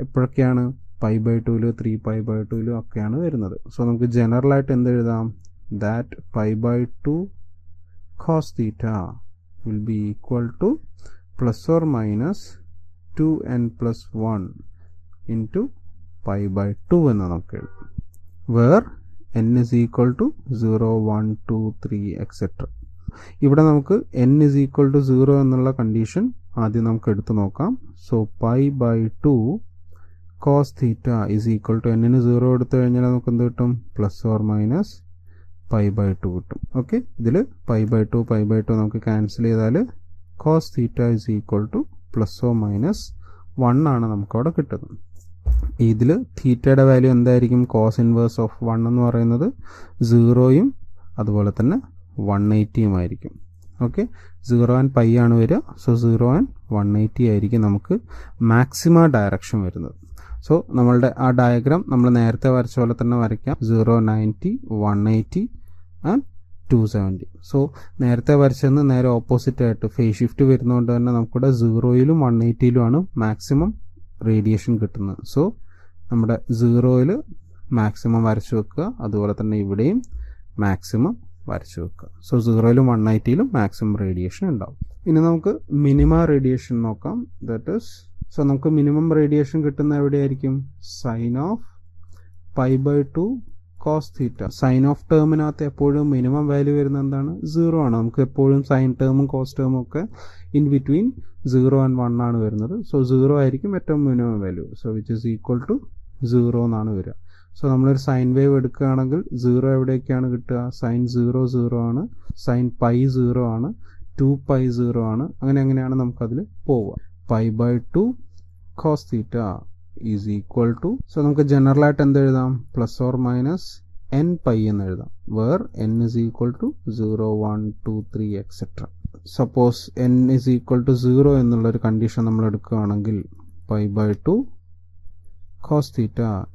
[SPEAKER 1] എപ്പോഴൊക്കെയാണ്, π/2ലും 3π/2ലും ഒക്കെയാണ് വരുന്നത്. സോ നമുക്ക് ജനറലായിട്ട് എന്ത് എഴുതാം, that π/2 cos theta will be equal to ±2n+1 into π/2 എന്ന് നമുക്ക് എഴുതാം, where n is equal to 0, 1, 2, 3 etc. ഇവിടെ നമുക്ക് n is equal to 0 എന്നുള്ള കണ്ടീഷൻ ആദ്യം നമുക്ക് എടുത്തു നോക്കാം. So π/2 cos theta is equal to n ന് 0 എടുത്തു കഴിഞ്ഞാൽ നമുക്ക് എന്ത് കിട്ടും, ±π/2 കിട്ടും. ഓക്കെ, ഇതിൽ π/2 നമുക്ക് ക്യാൻസൽ ചെയ്താൽ cos theta is equal to ±1 ആണ് നമുക്കവിടെ കിട്ടുന്നത്. ഇതിൽ തീറ്റയുടെ വാല്യൂ എന്തായിരിക്കും, കോസ് ഇൻവേഴ്സ് ഓഫ് 1 എന്ന് പറയുന്നത് 0യും അതുപോലെ തന്നെ 180 ആയിരിക്കും. ഓക്കെ, 0 ആൻഡ് π ആണ് വരിക. സോ 0 ആൻഡ് 180 ആയിരിക്കും നമുക്ക് മാക്സിമ ഡയറക്ഷൻ വരുന്നത്. സോ നമ്മളുടെ ആ ഡയഗ്രാം നമ്മൾ നേരത്തെ വരച്ച പോലെ തന്നെ വരയ്ക്കാം, 0, 90, 180 ആൻഡ് 270. സോ നേരത്തെ വരച്ചെന്ന് നേരെ ഓപ്പോസിറ്റ് ആയിട്ട് ഫേസ് ഷിഫ്റ്റ് വരുന്നതുകൊണ്ട് തന്നെ നമുക്കിവിടെ 0യിലും 180യിലും ആണ് മാക്സിമം റേഡിയേഷൻ കിട്ടുന്നത്. സോ നമ്മുടെ 0യിൽ മാക്സിമം വരച്ചു വെക്കുക, അതുപോലെ തന്നെ ഇവിടെയും മാക്സിമം വരച്ചു വെക്കുക. സോ 0യിലും 180യിലും മാക്സിമം റേഡിയേഷൻ ഉണ്ടാവും. ഇനി നമുക്ക് മിനിമം റേഡിയേഷൻ നോക്കാം. ദാറ്റ് ഈസ്, സോ നമുക്ക് മിനിമം റേഡിയേഷൻ കിട്ടുന്ന എവിടെയായിരിക്കും? Sine of π/2 cos θ. Sine of ടേമിനകത്ത് എപ്പോഴും മിനിമം വാല്യൂ വരുന്നത് എന്താണ്? 0 ആണ്. നമുക്ക് എപ്പോഴും സൈൻ ടേമും കോസ് ടേമും ഒക്കെ ഇൻ ബിറ്റ്വീൻ 0 and 1 ആണ് വരുന്നത്. സോ 0 ആയിരിക്കും ഏറ്റവും minimum value. So which is equal to 0 എന്നാണ് വരിക. സോ നമ്മളൊരു സൈൻ വേവ് എടുക്കുകയാണെങ്കിൽ 0 എവിടേക്കാണ് കിട്ടുക? സൈൻ 0 0 ആണ്, സൈൻ π 0 ആണ്, 2π 0 ആണ്. അങ്ങനെയാണ് നമുക്കതിൽ പോവുക. π/2 cos θ is equal to, so നമുക്ക് ജനറൽ ആയിട്ട് എന്ത് എഴുതാം? പ്ലസ് ഓർ മൈനസ് nπ എന്ന് എഴുതാം. Where n is equal to 0 1 2 3 etc. Suppose n is equal to 0 എന്നുള്ളൊരു കണ്ടീഷൻ നമ്മൾ എടുക്കുകയാണെങ്കിൽ π/2 cos θ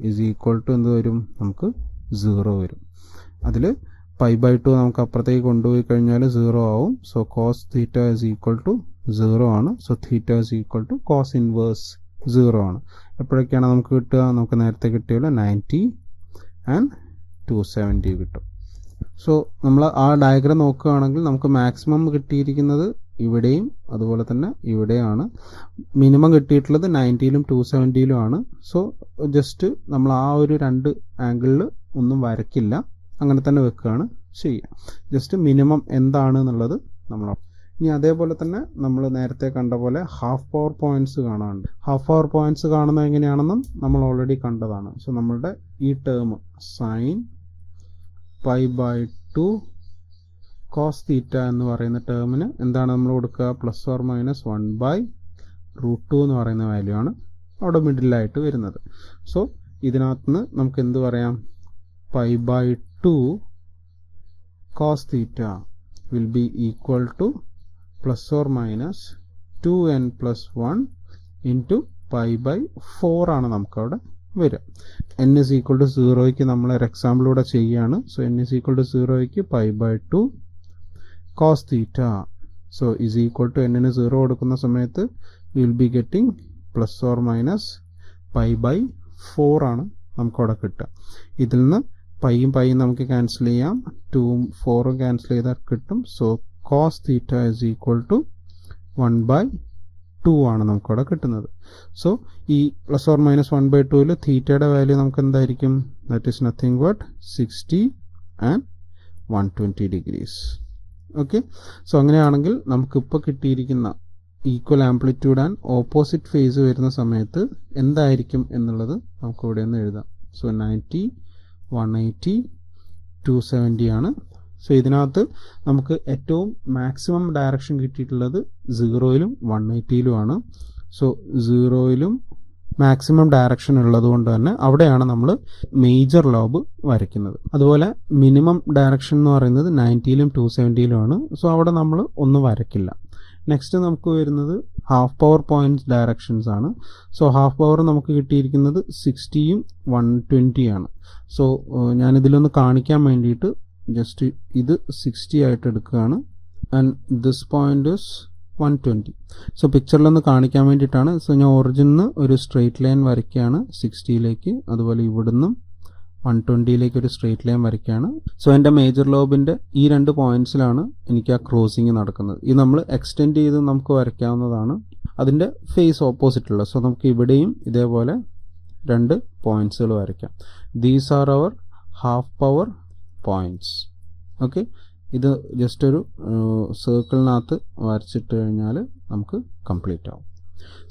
[SPEAKER 1] is equal to എന്ത് വരും? നമുക്ക് 0 വരും. അതിൽ π/2 നമുക്ക് അപ്പുറത്തേക്ക് കൊണ്ടുപോയി കഴിഞ്ഞാൽ 0 ആവും. So cos θ is equal to 0 ആണ്. So θ is equal to cos inverse 0 ആണ്. എപ്പോഴൊക്കെയാണ് നമുക്ക് കിട്ടുക? നമുക്ക് നേരത്തെ കിട്ടിയല്ലോ 90 and 270 കിട്ടും. സോ നമ്മൾ ആ ഡയഗ്രം നോക്കുകയാണെങ്കിൽ നമുക്ക് മാക്സിമം കിട്ടിയിരിക്കുന്നത് ഇവിടെയും അതുപോലെ തന്നെ ഇവിടെയാണ്. മിനിമം കിട്ടിയിട്ടുള്ളത് 90യിലും 270യിലും ആണ്. സോ ജസ്റ്റ് നമ്മൾ ആ ഒരു രണ്ട് ആംഗിളിൽ ഒന്നും വരയ്ക്കില്ല, അങ്ങനെ തന്നെ വെക്കുകയാണ് ചെയ്യുക. ജസ്റ്റ് മിനിമം എന്താണ് എന്നുള്ളത് നമ്മൾ. ഇനി അതേപോലെ തന്നെ നമ്മൾ നേരത്തെ കണ്ട പോലെ ഹാഫ് പവർ പോയിന്റ്സ് കാണാറുണ്ട്. ഹാഫ് പവർ പോയിന്റ്സ് കാണുന്നത് എങ്ങനെയാണെന്നും നമ്മൾ ഓൾറെഡി കണ്ടതാണ്. സോ നമ്മളുടെ ഈ ടേം സൈൻ π/2 cos θ എന്ന് പറയുന്ന ടേമിന് എന്താണ് നമ്മൾ കൊടുക്കുക? പ്ലസ് ഓർ മൈനസ് 1/√2 എന്ന് പറയുന്ന വാല്യൂ ആണ് അവിടെ മിഡിലായിട്ട് വരുന്നത്. സോ ഇതിനകത്ത് നിന്ന് നമുക്ക് എന്ത് പറയാം? π/2 cos θ will be equal to plus or minus 2n + 1 into π/4 ആണ് നമുക്കവിടെ വരിക. n is equal to 0ക്ക് നമ്മൾ ഒരു എക്സാമ്പിളൂടെ ചെയ്യുകയാണ്. So n is equal to 0ക്ക് π/2 cos θ so is equal to n ന് 0 കൊടുക്കുന്ന സമയത്ത് we will be getting plus or minus π/4 ആണ് നമുക്കവിടെ കിട്ടുക. ഇതിൽ നിന്ന് പൈയും പൈയും നമുക്ക് ക്യാൻസൽ ചെയ്യാം, 2ഉം 4ഉം ക്യാൻസൽ ചെയ്താൽ കിട്ടും. So cos θ is equal to 1/2 ആണ് നമുക്കവിടെ കിട്ടുന്നത്. സോ ഈ പ്ലസ് ഓർ മൈനസ് 1/2ൽ തീറ്റയുടെ വാല്യൂ നമുക്ക് എന്തായിരിക്കും? That is nothing but 60 and 120 degrees. Okay, so അങ്ങനെയാണെങ്കിൽ നമുക്കിപ്പോൾ കിട്ടിയിരിക്കുന്ന equal amplitude and opposite phase വരുന്ന സമയത്ത് എന്തായിരിക്കും എന്നുള്ളത് നമുക്ക് ഇവിടെ നിന്ന് എഴുതാം. സോ 90 180 270 ആണ്. സോ ഇതിനകത്ത് നമുക്ക് ഏറ്റവും മാക്സിമം ഡയറക്ഷൻ കിട്ടിയിട്ടുള്ളത് 0യിലും 180യിലും ആണ്. സോ 0യിലും മാക്സിമം ഡയറക്ഷൻ ഉള്ളത് കൊണ്ട് തന്നെ അവിടെയാണ് നമ്മൾ മേജർ ലോബ് വരയ്ക്കുന്നത്. അതുപോലെ മിനിമം ഡയറക്ഷൻ എന്ന് പറയുന്നത് 90യിലും 270യിലും ആണ്. സോ അവിടെ നമ്മൾ ഒന്നും വരയ്ക്കില്ല. നെക്സ്റ്റ് നമുക്ക് വരുന്നത് ഹാഫ് പവർ പോയിന്റ്സ് ഡയറക്ഷൻസ് ആണ്. സോ ഹാഫ് പവർ നമുക്ക് കിട്ടിയിരിക്കുന്നത് 60യും 120 ആണ്. സോ ഞാനിതിലൊന്ന് കാണിക്കാൻ വേണ്ടിയിട്ട് ജസ്റ്റ് ഇത് 60 ആയിട്ട് എടുക്കുകയാണ് and this point is 120. So പിക്ചറിലൊന്ന് കാണിക്കാൻ വേണ്ടിയിട്ടാണ്. സോ ഞാൻ ഒറിജിനിൽ ഒരു സ്ട്രെയിറ്റ് ലൈൻ വരയ്ക്കുകയാണ് 60യിലേക്ക്, അതുപോലെ ഇവിടുന്നും 120യിലേക്ക് ഒരു സ്ട്രെയിറ്റ് ലൈൻ വരയ്ക്കുകയാണ്. സോ എൻ്റെ മേജർ ലോബിൻ്റെ ഈ രണ്ട് പോയിന്റ്സിലാണ് എനിക്ക് ആ ക്രോസിങ് നടക്കുന്നത്. ഇത് നമ്മൾ എക്സ്റ്റെൻഡ് ചെയ്ത് നമുക്ക് വരയ്ക്കാവുന്നതാണ്. അതിൻ്റെ ഫേസ് ഓപ്പോസിറ്റുള്ള. സോ നമുക്ക് ഇവിടെയും ഇതേപോലെ രണ്ട് പോയിന്റ്സുകൾ വരയ്ക്കാം. These are our half power points. Okay, ഇത് ജസ്റ്റ് ഒരു സർക്കിളിനകത്ത് വരച്ചിട്ട് കഴിഞ്ഞാൽ നമുക്ക് കംപ്ലീറ്റ് ആവും.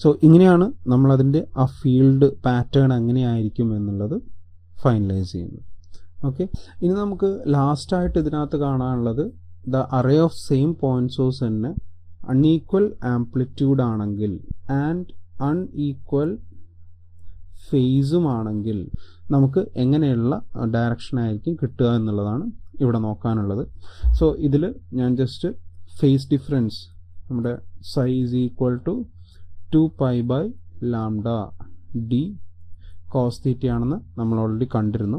[SPEAKER 1] സോ ഇങ്ങനെയാണ് നമ്മളതിൻ്റെ ആ ഫീൽഡ് പാറ്റേൺ എങ്ങനെയായിരിക്കും എന്നുള്ളത് ഫൈനലൈസ് ചെയ്യുന്നത്. ഓക്കെ, ഇനി നമുക്ക് ലാസ്റ്റായിട്ട് ഇതിനകത്ത് കാണാനുള്ളത് the array of same point source തന്നെ അൺഈക്വൽ ആംപ്ലിറ്റ്യൂഡ് ആണെങ്കിൽ ആൻഡ് അൺഈക്വൽ ഫേസും ആണെങ്കിൽ നമുക്ക് എങ്ങനെയുള്ള ഡയറക്ഷൻ ആയിരിക്കും കിട്ടുക എന്നുള്ളതാണ് ഇവിടെ നോക്കാനുള്ളത്. സോ ഇതിൽ ഞാൻ ജസ്റ്റ് ഫേസ് ഡിഫറൻസ് നമ്മുടെ psi is equal to 2π/λ d cos തീറ്റയാണെന്ന് നമ്മൾ ഓൾറെഡി കണ്ടിരുന്നു.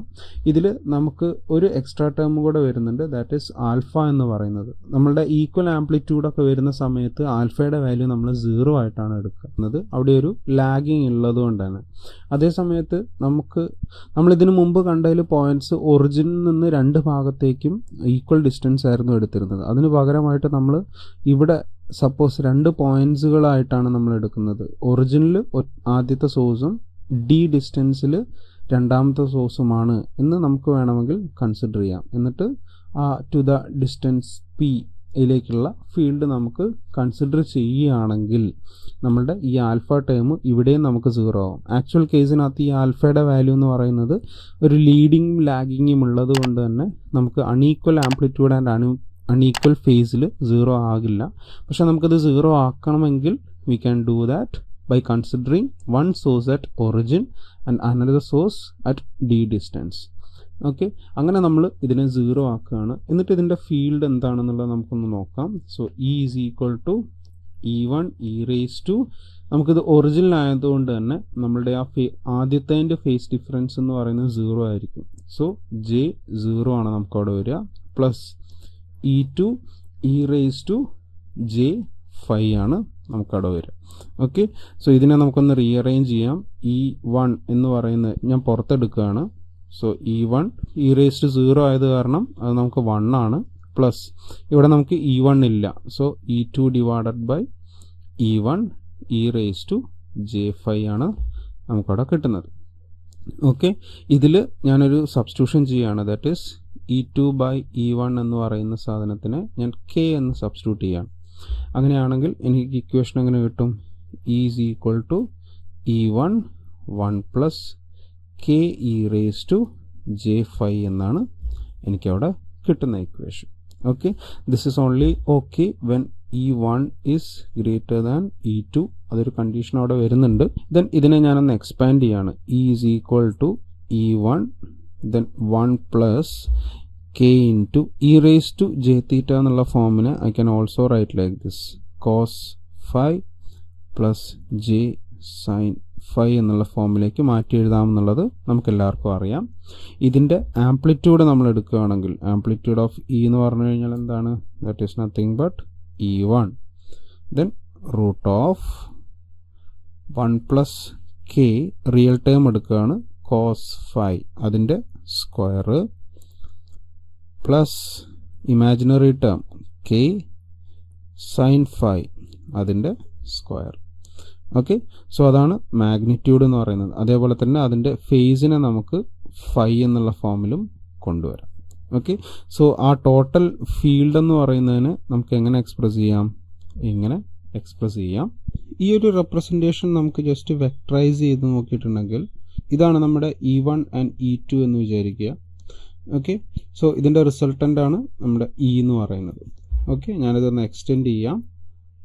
[SPEAKER 1] ഇതിൽ നമുക്ക് ഒരു എക്സ്ട്രാ ടേം കൂടെ വരുന്നുണ്ട്, ദാറ്റ് ഈസ് ആൽഫ എന്ന് പറയുന്നത്. നമ്മളുടെ ഈക്വൽ ആംപ്ലിറ്റ്യൂഡൊക്കെ വരുന്ന സമയത്ത് ആൽഫയുടെ വാല്യൂ നമ്മൾ 0 ആയിട്ടാണ് എടുക്കുന്നത്, അവിടെ ഒരു ലാഗിങ് ഉള്ളത് കൊണ്ടാണ്. അതേ സമയത്ത് നമ്മളിതിനു മുമ്പ് കണ്ടതിൽ പോയിന്റ്സ് ഒറിജിനിൽ നിന്ന് 2 ഭാഗത്തേക്കും ഈക്വൽ ഡിസ്റ്റൻസ് ആയിരുന്നു എടുത്തിരുന്നത്. അതിന് പകരമായിട്ട് നമ്മൾ ഇവിടെ സപ്പോസ് 2 പോയിന്റ്സുകളായിട്ടാണ് നമ്മൾ എടുക്കുന്നത്. ഒറിജിനിൽ ആദ്യത്തെ സോഴ്സും ഡി ഡിസ്റ്റൻസിൽ രണ്ടാമത്തെ സോഴ്സുമാണ് എന്ന് നമുക്ക് വേണമെങ്കിൽ കൺസിഡർ ചെയ്യാം. എന്നിട്ട് ടു ദ ഡിസ്റ്റൻസ് പി യിലേക്കുള്ള ഫീൽഡ് നമുക്ക് കൺസിഡർ ചെയ്യുകയാണെങ്കിൽ നമ്മളുടെ ഈ ആൽഫ ടേം ഇവിടെയും നമുക്ക് 0 ആവും. ആക്ച്വൽ കേസിനകത്ത് ഈ ആൽഫയുടെ വാല്യൂ എന്ന് പറയുന്നത് ഒരു ലീഡിങ്ങും ലാഗിങ്ങും ഉള്ളത് കൊണ്ട് തന്നെ നമുക്ക് അൺഈക്വൽ ആംപ്ലിറ്റ്യൂഡ് ആൻഡ് അൺഈക്വൽ ഫേസിൽ 0 ആകില്ല. പക്ഷെ നമുക്കത് 0 ആക്കണമെങ്കിൽ we can do that by considering one source at origin and another source at d distance. Okay, അങ്ങനെ നമ്മൾ ഇതിനെ 0 ആക്കുകയാണ്. എന്നിട്ട് ഇതിൻ്റെ ഫീൽഡ് എന്താണെന്നുള്ളത് നമുക്കൊന്ന് നോക്കാം. So E is equal to E1 e raise to, നമുക്കിത് ഒറിജിനൽ ആയതുകൊണ്ട് തന്നെ നമ്മളുടെ ആദ്യത്തെ ഫേസ് ഡിഫറൻസ് എന്ന് പറയുന്നത് 0 ആയിരിക്കും. സോ J 0 ആണ് നമുക്കവിടെ വരിക, plus E2 e raise to J 5 ആണ് നമുക്കവിടെ വരിക. ഓക്കെ, സോ ഇതിനെ നമുക്കൊന്ന് റീഅറേഞ്ച് ചെയ്യാം. E1 എന്ന് പറയുന്നത് ഞാൻ പുറത്തെടുക്കുകയാണ്. So E1 e raise to 0 ആയത് കാരണം അത് നമുക്ക് 1 ആണ്, പ്ലസ് ഇവിടെ നമുക്ക് E1 ഇല്ല. So E2 divided by E1 e raise to J5 ആണ് നമുക്കവിടെ കിട്ടുന്നത്. ഓക്കെ, ഇതിൽ ഞാനൊരു സബ്സ്റ്റിറ്റ്യൂഷൻ ചെയ്യുകയാണ്, that is E2 by E1 എന്ന് പറയുന്ന സാധനത്തിന് ഞാൻ K എന്ന് സബ്സ്റ്റിറ്റ്യൂട്ട് ചെയ്യുകയാണ്. അങ്ങനെയാണെങ്കിൽ എനിക്ക് ഇക്വേഷൻ എങ്ങനെ കിട്ടും? E is equal to E1 1 plus K e raise to J5 എന്നാണ് എനിക്കവിടെ കിട്ടുന്ന equation. Okay, this is only okay when E1 is greater than E2. അതൊരു കണ്ടീഷൻ അവിടെ വരുന്നുണ്ട്. ദെൻ ഇതിനെ ഞാനൊന്ന് എക്സ്പാൻഡ് ചെയ്യാണ്. E is equal to E1 then 1 plus K into e raised to j theta എന്നുള്ള ഫോമിനെ I can also write like this, cos phi plus j sin phi എന്നുള്ള ഫോമിലേക്ക് മാറ്റി എഴുതാമെന്നുള്ളത് നമുക്ക് എല്ലാവർക്കും അറിയാം. ഇതിൻ്റെ ആംപ്ലിറ്റ്യൂഡ് നമ്മൾ എടുക്കുകയാണെങ്കിൽ ആംപ്ലിറ്റ്യൂഡ് ഓഫ് E എന്ന് പറഞ്ഞു കഴിഞ്ഞാൽ എന്താണ്? That is nothing but E1 then root of 1 plus K real term എടുക്കുകയാണ്, cos phi അതിൻ്റെ square plus imaginary term K sine phi അതിൻ്റെ സ്ക്വയർ. ഓക്കെ, സോ അതാണ് മാഗ്നിറ്റ്യൂഡ് എന്ന് പറയുന്നത്. അതേപോലെ തന്നെ അതിൻ്റെ ഫേസിനെ നമുക്ക് ഫൈ എന്നുള്ള ഫോമിലും കൊണ്ടുവരാം. ഓക്കെ, സോ ആ ടോട്ടൽ ഫീൽഡ് എന്ന് പറയുന്നതിന് നമുക്ക് എങ്ങനെ എക്സ്പ്രസ് ചെയ്യാം? ഇങ്ങനെ എക്സ്പ്രസ് ചെയ്യാം. ഈ ഒരു റെപ്രസെൻറ്റേഷൻ നമുക്ക് ജസ്റ്റ് വെക്ടറൈസ് ചെയ്ത് നോക്കിയിട്ടുണ്ടെങ്കിൽ ഇതാണ് നമ്മുടെ E1 ആൻഡ് E2 എന്ന് വിചാരിക്കുക. ഓക്കെ, സോ ഇതിൻ്റെ റിസൾട്ടൻ്റ് ആണ് നമ്മുടെ E എന്ന് പറയുന്നത്. ഓക്കെ, ഞാനിതൊന്ന് എക്സ്റ്റെൻഡ് ചെയ്യാം.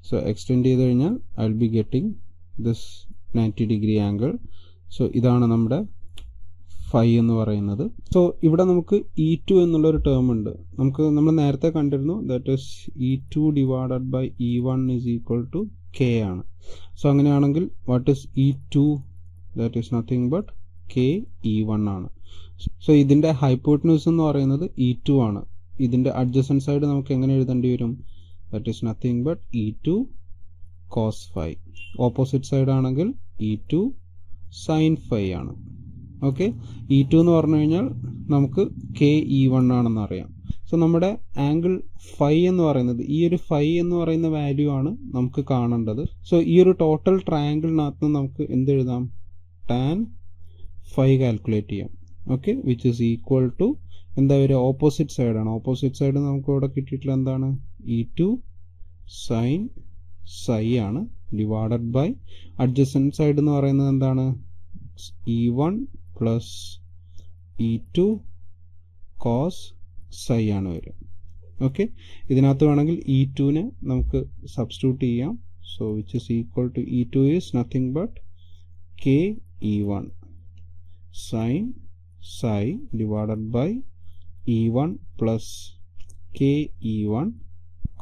[SPEAKER 1] സോ എക്സ്റ്റെൻഡ് ചെയ്ത് കഴിഞ്ഞാൽ I will be getting this 90 degree angle. So ഇതാണ് നമ്മുടെ ഫൈ എന്ന് പറയുന്നത്. സോ ഇവിടെ നമുക്ക് E2 എന്നുള്ളൊരു ടേം ഉണ്ട്. നമ്മൾ നേരത്തെ കണ്ടിരുന്നു, that is E2 divided by E1 is equal to K ആണ്. സോ അങ്ങനെയാണെങ്കിൽ what is E2? That is nothing but K E1 ആണ്. സോ ഇതിൻ്റെ ഹൈപ്പോട്ടന്യൂസ് എന്ന് പറയുന്നത് E2 ആണ്. ഇതിൻ്റെ അഡ്ജസൻറ്റ് സൈഡ് നമുക്ക് എങ്ങനെ എഴുതേണ്ടി വരും? That is nothing but E2 cos phi. Opposite side ആണെങ്കിൽ E2 സൈൻ ഫൈ ആണ്. ഓക്കെ, E2 എന്ന് പറഞ്ഞു കഴിഞ്ഞാൽ നമുക്ക് K E1 ആണെന്ന് അറിയാം. സോ നമ്മുടെ ആംഗിൾ ഫൈ എന്ന് പറയുന്നത്, ഈ ഒരു ഫൈ എന്ന് പറയുന്ന വാല്യൂ ആണ് നമുക്ക് കാണേണ്ടത്. സോ ഈ ഒരു ടോട്ടൽ ട്രയാങ്കിളിനകത്ത് നമുക്ക് എന്ത് എഴുതാം? ടാൻ ഫൈ കാൽക്കുലേറ്റ് ചെയ്യാം. Okay, which is equal to എന്താ വരിക? ഓപ്പോസിറ്റ് സൈഡാണ്. ഓപ്പോസിറ്റ് സൈഡ് നമുക്ക് ഇവിടെ കിട്ടിയിട്ടുള്ള എന്താണ്? E2 സൈൻ സൈ ആണ് ഡിവൈഡഡ് ബൈ അഡ്ജസൻറ്റ് സൈഡ് എന്ന് പറയുന്നത് എന്താണ്? E1 plus E2 cos psi ആണ് വരിക. ഓക്കെ, ഇതിനകത്ത് വേണമെങ്കിൽ E2നെ നമുക്ക് സബ്സ്റ്റിറ്റ്യൂട്ട് ചെയ്യാം. So which is equal to E2 is nothing but K E1 sine psi divided by E1 plus K E1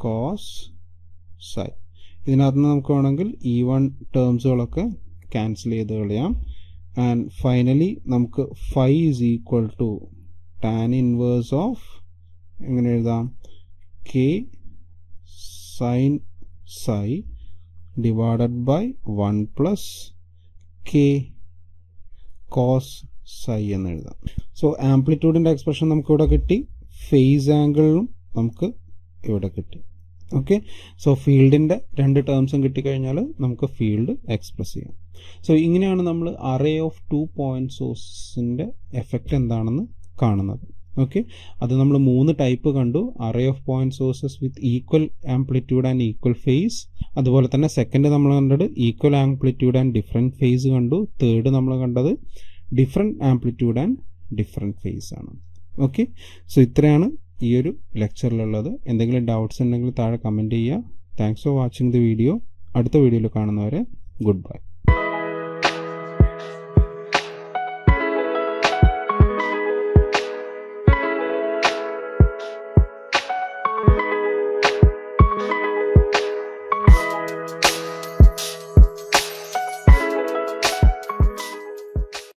[SPEAKER 1] cos psi. ഇതിനകത്ത് നമുക്ക് വേണമെങ്കിൽ E1 ടേംസുകളൊക്കെ ക്യാൻസൽ ചെയ്ത് കളയാം. ആൻഡ് ഫൈനലി നമുക്ക് phi is equal to tan inverse of എങ്ങനെ എഴുതാം, k sin psi divided by 1 plus k cos psi എന്ന് എഴുതാം. സോ ആംപ്ലിറ്റ്യൂഡിൻ്റെ എക്സ്പ്രഷൻ നമുക്ക് ഇവിടെ കിട്ടി, ഫേസ് ആംഗിളും നമുക്ക് ഇവിടെ കിട്ടി. ഓക്കെ, സോ ഫീൽഡിൻ്റെ രണ്ട് ടേംസും കിട്ടിക്കഴിഞ്ഞാൽ നമുക്ക് ഫീൽഡ് എക്സ്പ്രസ് ചെയ്യാം. സോ ഇങ്ങനെയാണ് നമ്മൾ അറേ ഓഫ് 2 പോയിന്റ് സോഴ്സിൻ്റെ എഫക്റ്റ് എന്താണെന്ന് കാണുന്നത്. ഓക്കെ, അത് നമ്മൾ 3 ടൈപ്പ് കണ്ടു. Array of point sources with equal amplitude and equal phase. അതുപോലെ തന്നെ സെക്കൻഡ് നമ്മൾ കണ്ടത് equal amplitude and different phase കണ്ടു. തേർഡ് നമ്മൾ കണ്ടത് different amplitude and different phase ആണ്. ഓക്കെ, സോ ഇത്രയാണ് ഈ ഒരു ലെക്ചറിലുള്ളത്. എന്തെങ്കിലും ഡൗട്ട്സ് ഉണ്ടെങ്കിൽ താഴെ കമൻറ്റ് ചെയ്യുക. Thanks for watching the video. അടുത്ത വീഡിയോയിൽ കാണുന്നവരെ ഗുഡ് ബൈ.